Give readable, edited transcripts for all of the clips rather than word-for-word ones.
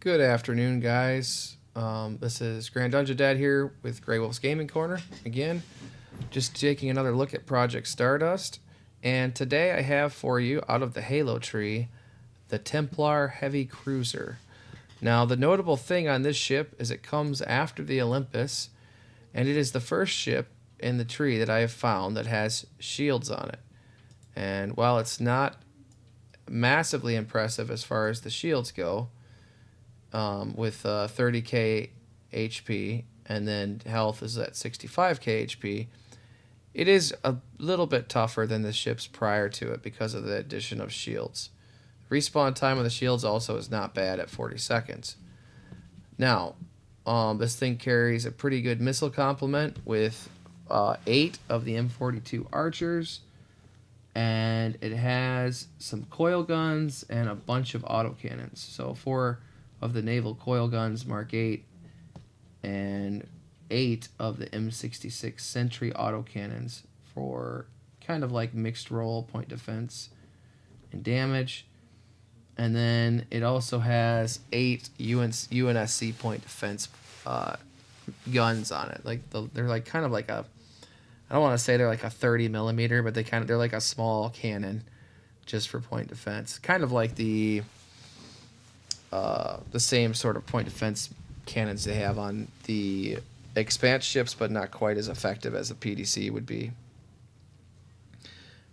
Good afternoon, guys. This is Grand Dungeon Dad here with Grey Wolf's Gaming Corner. Again, just taking another look at Project Stardust. And today I have for you, out of the Halo tree, the Templar Heavy Cruiser. Now, the notable thing on this ship is it comes after the Olympus, and it is the first ship in the tree that I have found that has shields on it. And while it's not massively impressive as far as the shields go, with 30k HP, and then health is at 65k HP, it is a little bit tougher than the ships prior to it because of the addition of shields. Respawn time of the shields also is not bad at 40 seconds. Now, this thing carries a pretty good missile complement with 8 of the M42 Archers, and it has some coil guns and a bunch of autocannons. So 4 of the naval coil guns, Mark 8, and 8 of the M66 Sentry autocannons for kind of like mixed role, point defense, and damage. And then it also has 8 UNSC point defense guns on it. They're like kind of like a, I don't want to say they're like a 30 millimeter, but they're like a small cannon just for point defense. Kind of like the same sort of point defense cannons they have on the Expanse ships, but not quite as effective as a PDC would be.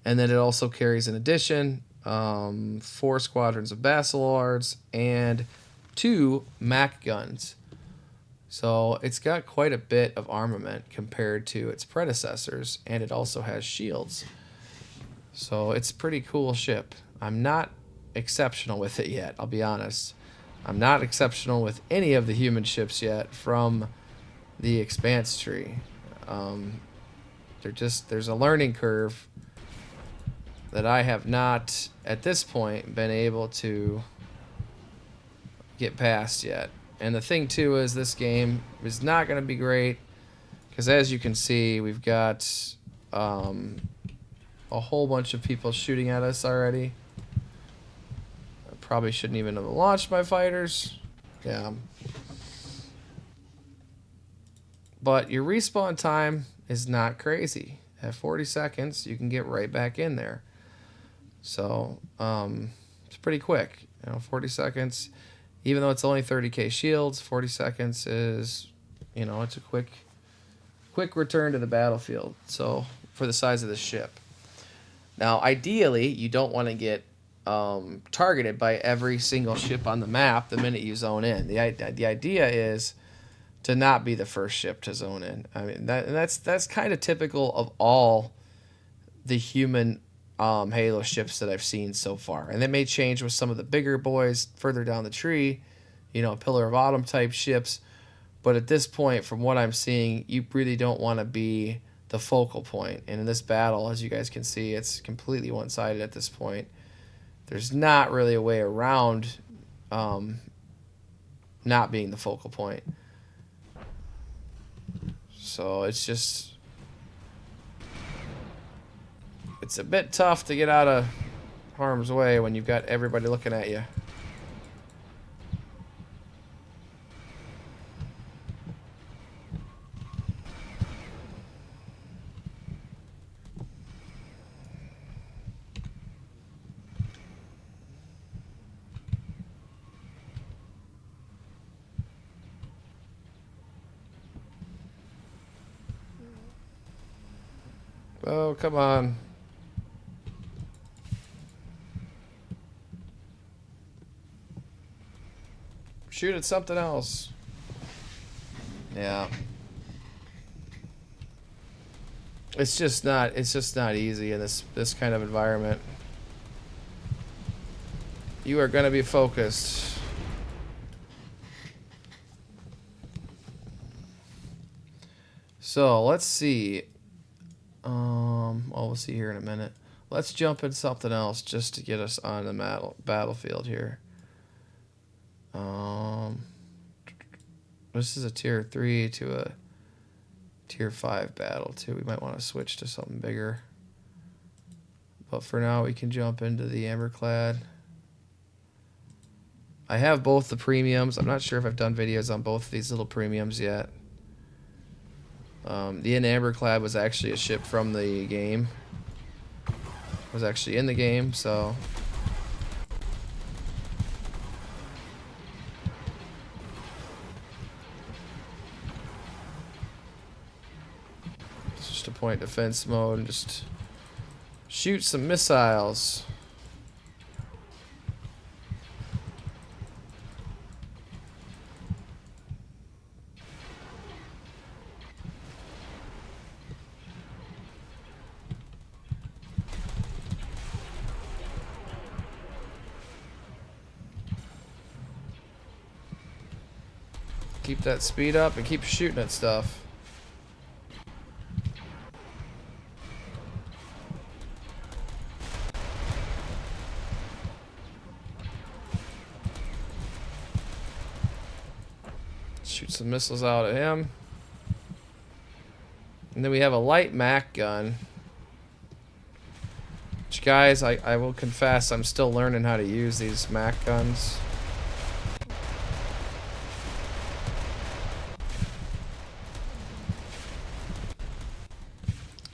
And then it also carries, in addition, 4 squadrons of Basillards and 2 Mac guns. So it's got quite a bit of armament compared to its predecessors, and it also has shields. So it's a pretty cool ship. I'm not exceptional with it yet, I'll be honest. I'm not exceptional with any of the human ships yet from the Expanse tree. There's a learning curve that I have not, at this point, been able to get past yet. And the thing, too, is this game is not going to be great, because as you can see, we've got a whole bunch of people shooting at us already. I probably shouldn't even have launched my fighters. Yeah. But your respawn time is not crazy. At 40 seconds, you can get right back in there. So, it's pretty quick. 40 seconds, even though it's only 30k shields, 40 seconds is, it's a quick return to the battlefield. So, for the size of the ship. Now, ideally, you don't want to get targeted by every single ship on the map the minute you zone in. The idea is to not be the first ship to zone in. I mean, that's kind of typical of all the human Halo ships that I've seen so far. And that may change with some of the bigger boys further down the tree, Pillar of Autumn type ships. But at this point, from what I'm seeing, you really don't want to be the focal point. And in this battle, as you guys can see, it's completely one-sided at this point. There's not really a way around not being the focal point. So it's a bit tough to get out of harm's way when you've got everybody looking at you. Oh, come on. Shoot at something else. Yeah. It's just not easy in this kind of environment. You are going to be focused. So, let's see. We'll see here in a minute. Let's jump in something else just to get us on the battlefield here. This is a tier 3 to a tier 5 battle too. We might want to switch to something bigger. But for now, we can jump into the Amberclad. I have both the premiums. I'm not sure if I've done videos on both of these little premiums yet. The Amberclad was actually a ship from the game. It was actually in the game, so... It's just a point defense mode and just shoot some missiles. Keep that speed up and keep shooting at stuff. Shoot some missiles out at him. And then we have a light Mac gun. Which, guys, I will confess, I'm still learning how to use these Mac guns.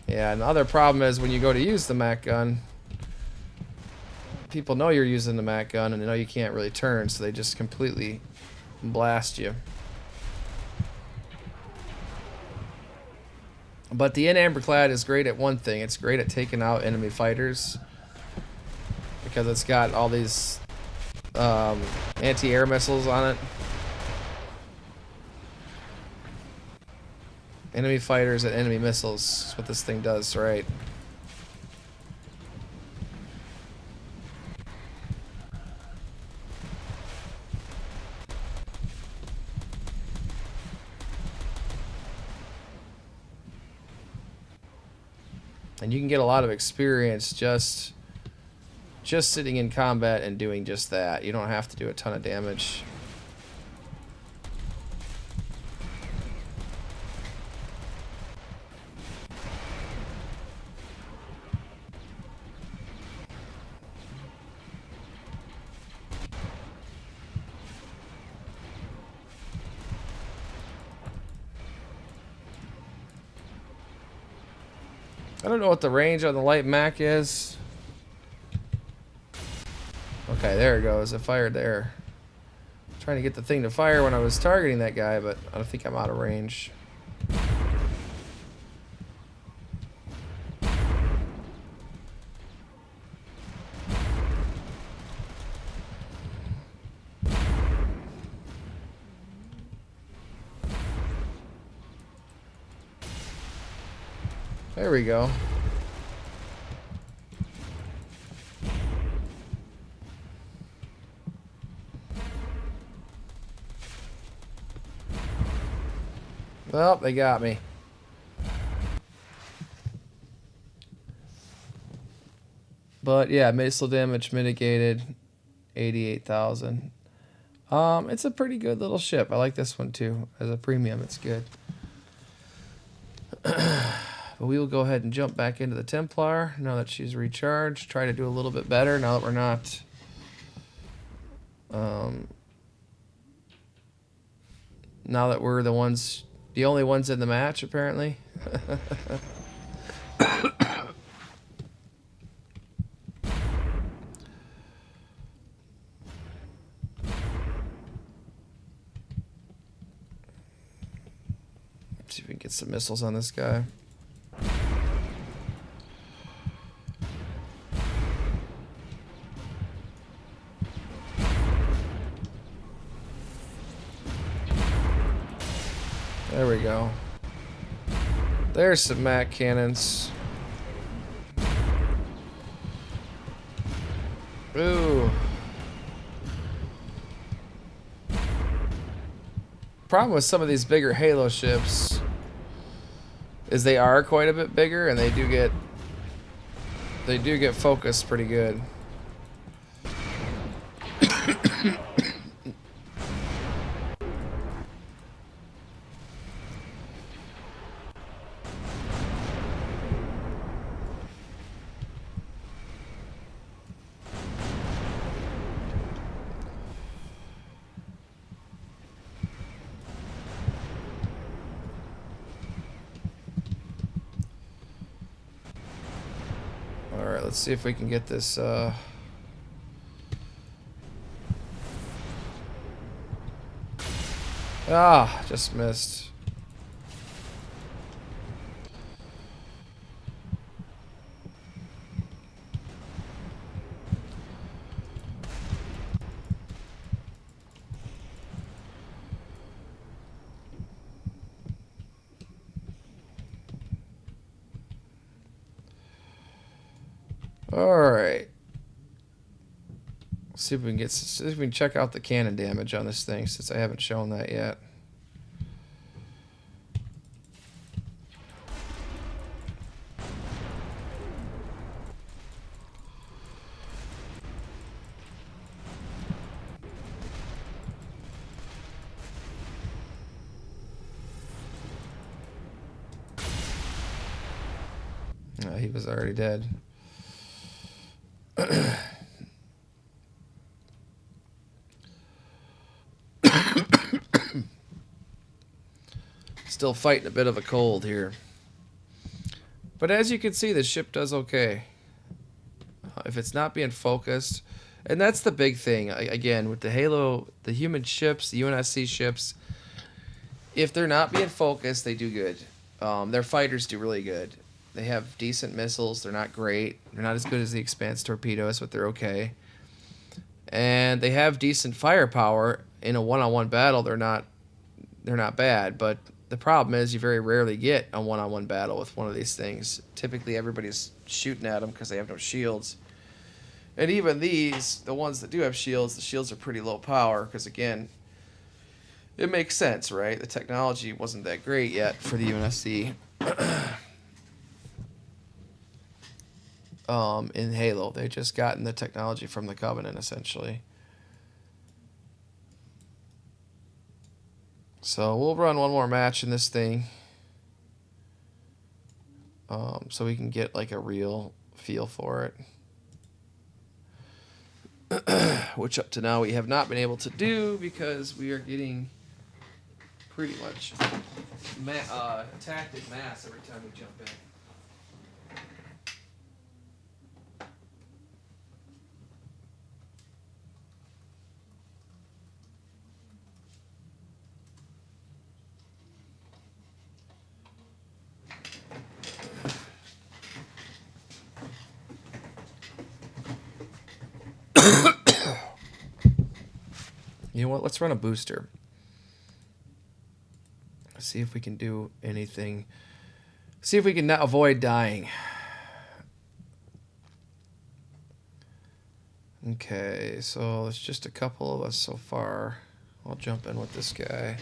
Yeah, another problem is when you go to use the Mac gun, people know you're using the Mac gun and they know you can't really turn, so they just completely blast you. But the Amberclad is great at one thing. It's great at taking out enemy fighters because it's got all these anti-air missiles on it. Enemy fighters and enemy missiles. That's what this thing does, right? And you can get a lot of experience just sitting in combat and doing just that. You don't have to do a ton of damage. I don't know what the range on the light Mac is. Okay, there it goes. It fired there. Trying to get the thing to fire when I was targeting that guy, but I don't think I'm out of range. There we go. Well, they got me. But yeah, missile damage mitigated, 88,000. It's a pretty good little ship. I like this one too. As a premium, it's good. But we will go ahead and jump back into the Templar now that she's recharged. Try to do a little bit better now that we're not now that we're the only ones in the match, apparently. See if we can get some missiles on this guy. There we go. There's some Mac cannons. Ooh. Problem with some of these bigger Halo ships is they are quite a bit bigger and they do get focused pretty good. Let's see if we can get this. Just missed. All right. See if we can see if we can check out the cannon damage on this thing, since I haven't shown that yet. He was already dead. Still fighting a bit of a cold here. But as you can see, the ship does okay. If it's not being focused, and that's the big thing, again, with the Halo, the human ships, the UNSC ships, if they're not being focused, they do good. Their fighters do really good. They have decent missiles. They're not great. They're not as good as the Expanse torpedoes, but they're okay. And they have decent firepower. In a one-on-one battle, they're not bad, but the problem is you very rarely get a one-on-one battle with one of these things. Typically, everybody's shooting at them because they have no shields. And even these, the ones that do have shields, the shields are pretty low power because, again, it makes sense, right? The technology wasn't that great yet for the UNSC. In Halo, they just gotten the technology from the Covenant, essentially. So we'll run one more match in this thing, so we can get like a real feel for it, which up to now we have not been able to do because we are getting pretty much attacked in mass every time we jump in. You know what? Let's run a booster. See if we can do anything. See if we can not avoid dying. Okay, so it's just a couple of us so far. I'll jump in with this guy.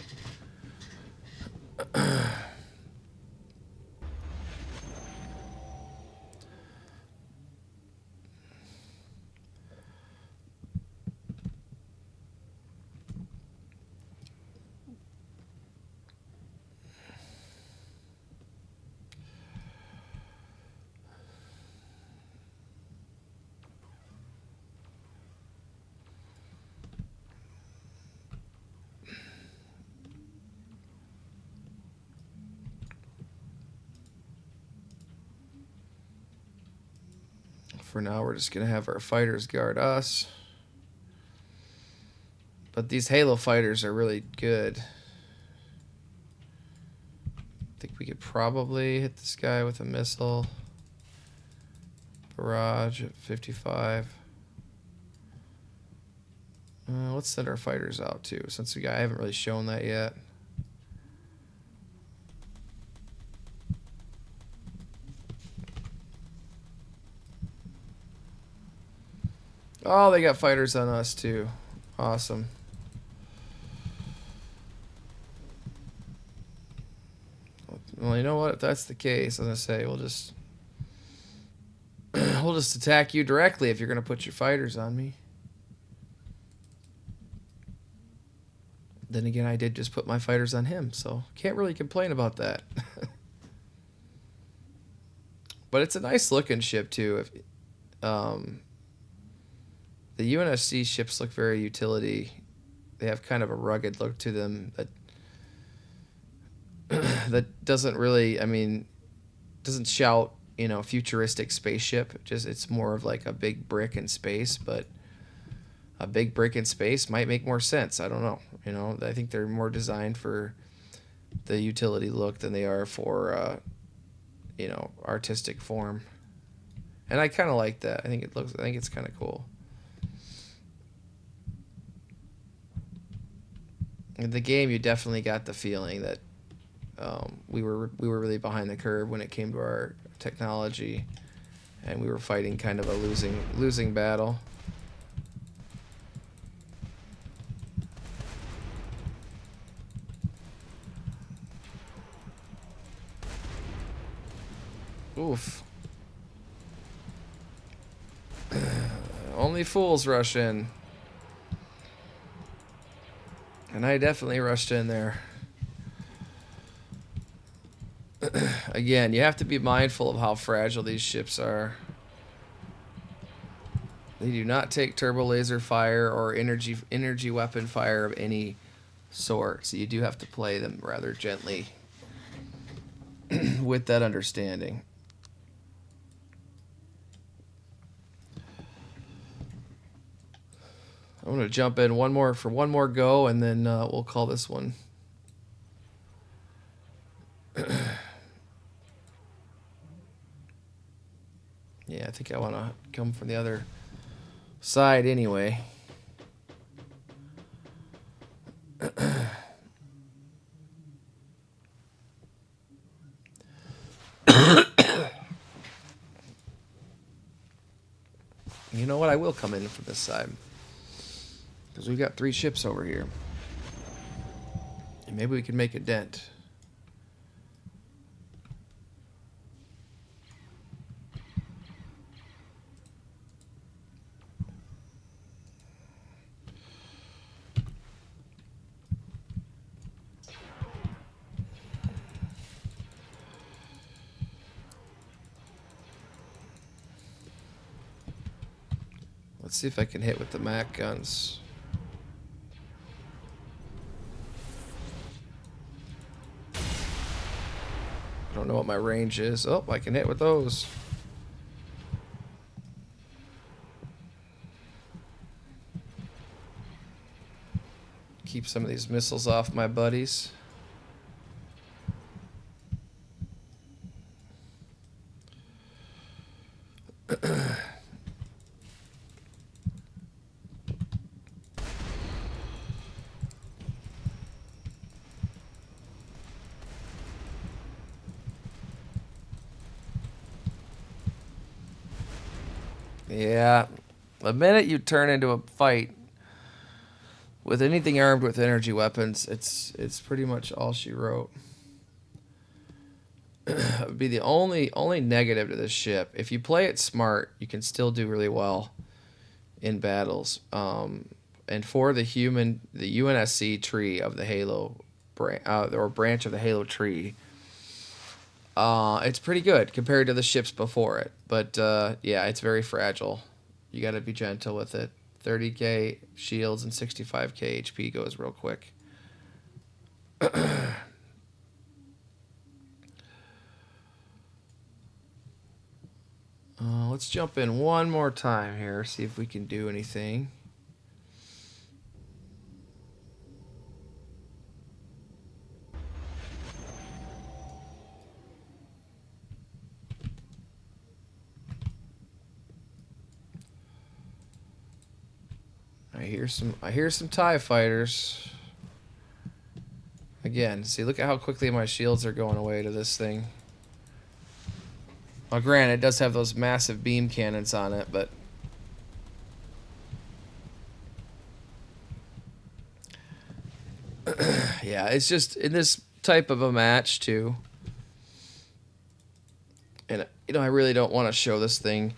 For now, we're just going to have our fighters guard us. But these Halo fighters are really good. I think we could probably hit this guy with a missile. Barrage at 55. Let's send our fighters out too, since I haven't really shown that yet. Oh, they got fighters on us too. Awesome. Well, you know what? If that's the case, I'm gonna say we'll just attack you directly if you're gonna put your fighters on me. Then again, I did just put my fighters on him, so can't really complain about that. But it's a nice looking ship too. The UNSC ships look very utility. They have kind of a rugged look to them that that doesn't really, doesn't shout futuristic spaceship. Just it's more of like a big brick in space, but a big brick in space might make more sense. I don't know. I think they're more designed for the utility look than they are for artistic form. And I kind of like that. I think it's kind of cool. In the game, you definitely got the feeling that we were really behind the curve when it came to our technology, and we were fighting kind of a losing battle. Oof. Only fools rush in. And I definitely rushed in there. Again, you have to be mindful of how fragile these ships are. They do not take turbo laser fire or energy weapon fire of any sort, so you do have to play them rather gently with that understanding. I'm going to jump in one more go, and then we'll call this one. Yeah, I think I want to come from the other side anyway. You know what? I will come in from this side. Because we've got 3 ships over here. And maybe we can make a dent. Let's see if I can hit with the Mac guns. I don't know what my range is. Oh, I can hit with those. Keep some of these missiles off my buddies. Yeah, the minute you turn into a fight with anything armed with energy weapons, it's pretty much all she wrote. It would be the only negative to this ship. If you play it smart, you can still do really well in battles. And for the UNSC tree of the Halo or branch of the Halo tree, it's pretty good compared to the ships before it. But yeah, it's very fragile. You got to be gentle with it. 30k shields and 65k HP goes real quick. Let's jump in one more time here, see if we can do anything. I hear some TIE fighters. Again, see, look at how quickly my shields are going away to this thing. Well, granted, it does have those massive beam cannons on it, but yeah, it's just in this type of a match too. And I really don't want to show this thing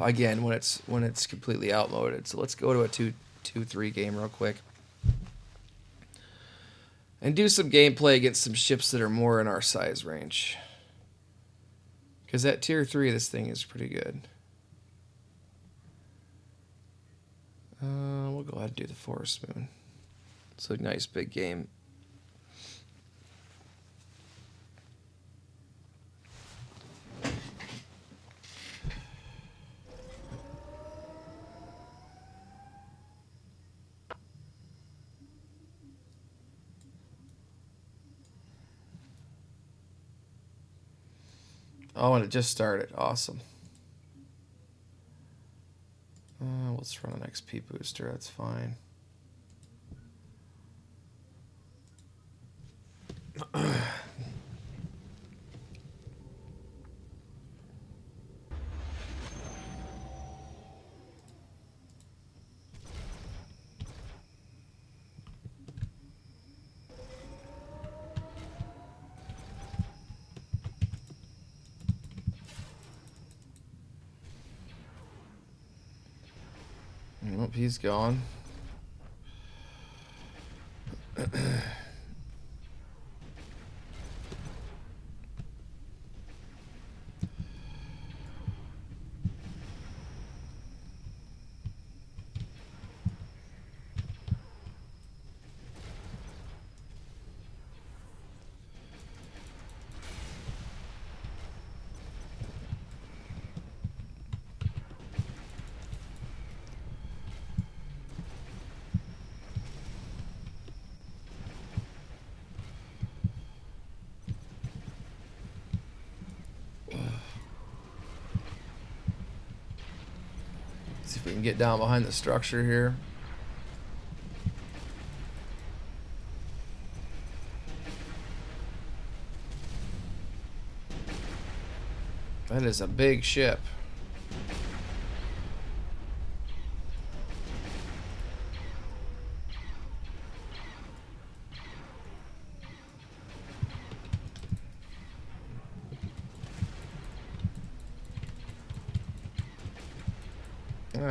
again when it's completely outmoded. So let's go to a 2-3 game real quick. And do some gameplay against some ships that are more in our size range. Because at tier 3, this thing is pretty good. We'll go ahead and do the Forest Moon. It's a nice big game. Oh, and it just started. Awesome. Let's run an XP booster. That's fine. Nope, he's gone. See if we can get down behind the structure here. That is a big ship.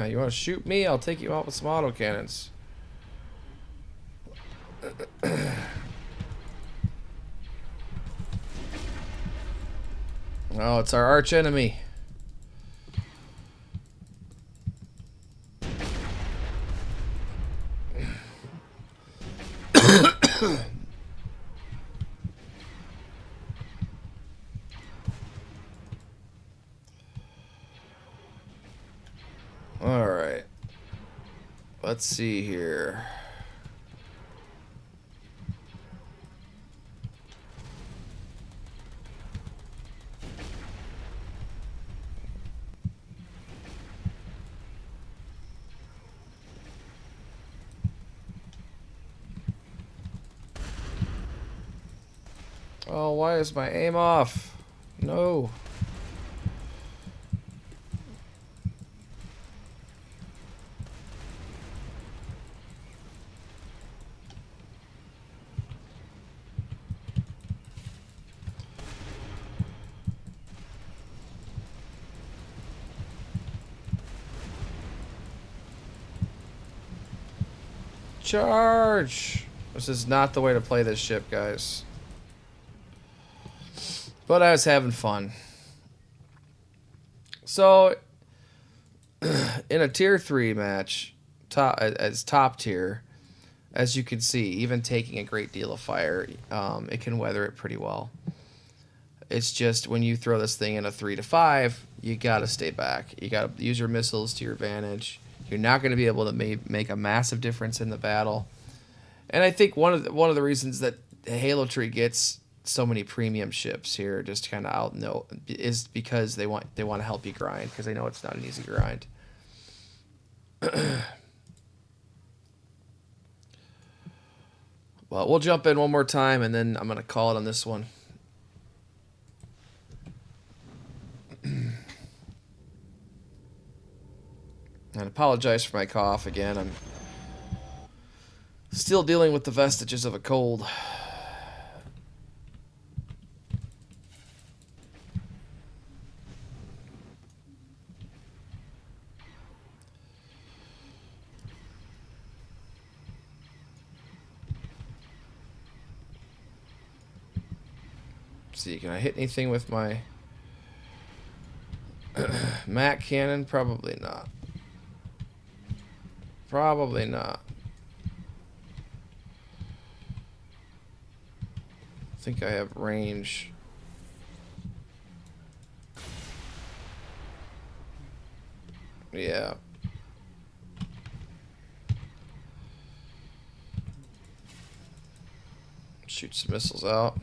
You want to shoot me? I'll take you out with some autocannons. Oh, it's our arch enemy. All right. Let's see here. Oh, why is my aim off? No. Charge! This is not the way to play this ship, guys. But I was having fun. So, in a tier 3 match, as top tier, as you can see, even taking a great deal of fire, it can weather it pretty well. It's just when you throw this thing in a 3 to 5, you gotta stay back. You gotta use your missiles to your advantage. You're not going to be able to make a massive difference in the battle. And I think one of the reasons that Halo Tree gets so many premium ships here, just kind of out is because they want to help you grind, because they know it's not an easy grind. Well, we'll jump in one more time, and then I'm going to call it on this one. And apologize for my cough again. I'm still dealing with the vestiges of a cold. Let's see, can I hit anything with my Mac cannon? Probably not. Probably not. I think I have range. Yeah. Shoot some missiles out.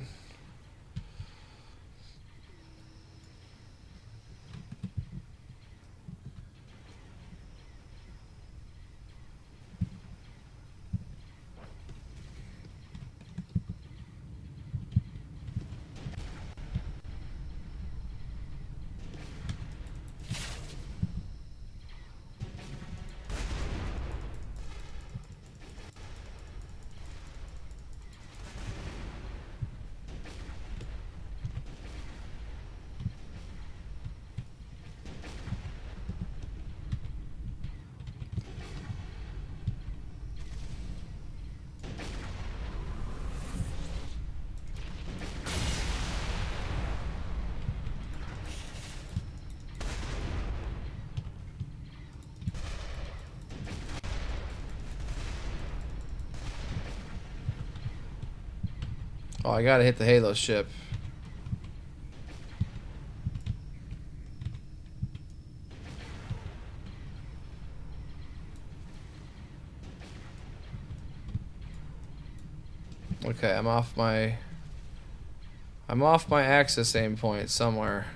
Oh, I gotta hit the Halo ship. Okay, I'm off my axis aim point somewhere.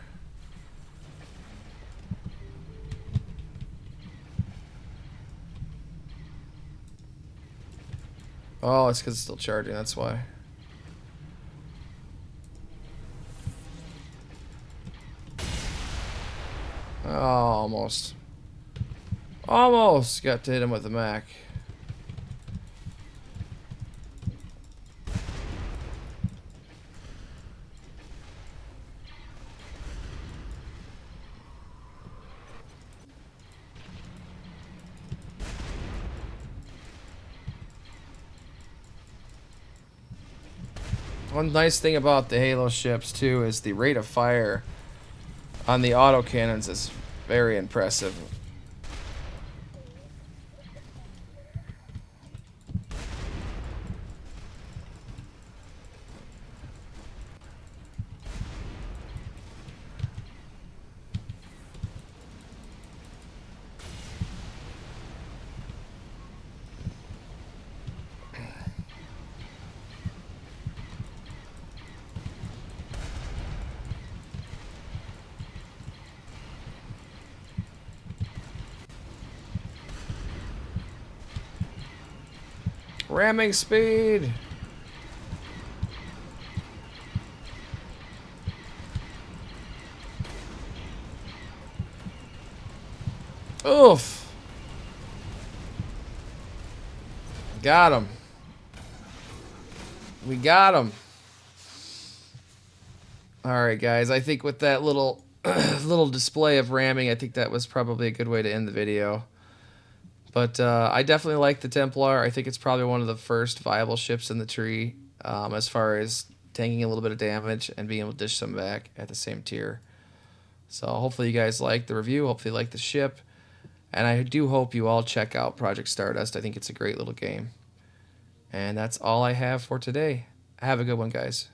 Oh, it's because it's still charging, that's why. Oh, almost. Almost got to hit him with the Mac. One nice thing about the Halo ships too is the rate of fire on the autocannons is very impressive. Ramming speed! Oof! Got him. We got him. Alright guys, I think with that little little display of ramming, I think that was probably a good way to end the video. But I definitely like the Templar. I think it's probably one of the first viable ships in the tree as far as tanking a little bit of damage and being able to dish some back at the same tier. So hopefully you guys like the review. Hopefully you like the ship. And I do hope you all check out Project Stardust. I think it's a great little game. And that's all I have for today. Have a good one, guys.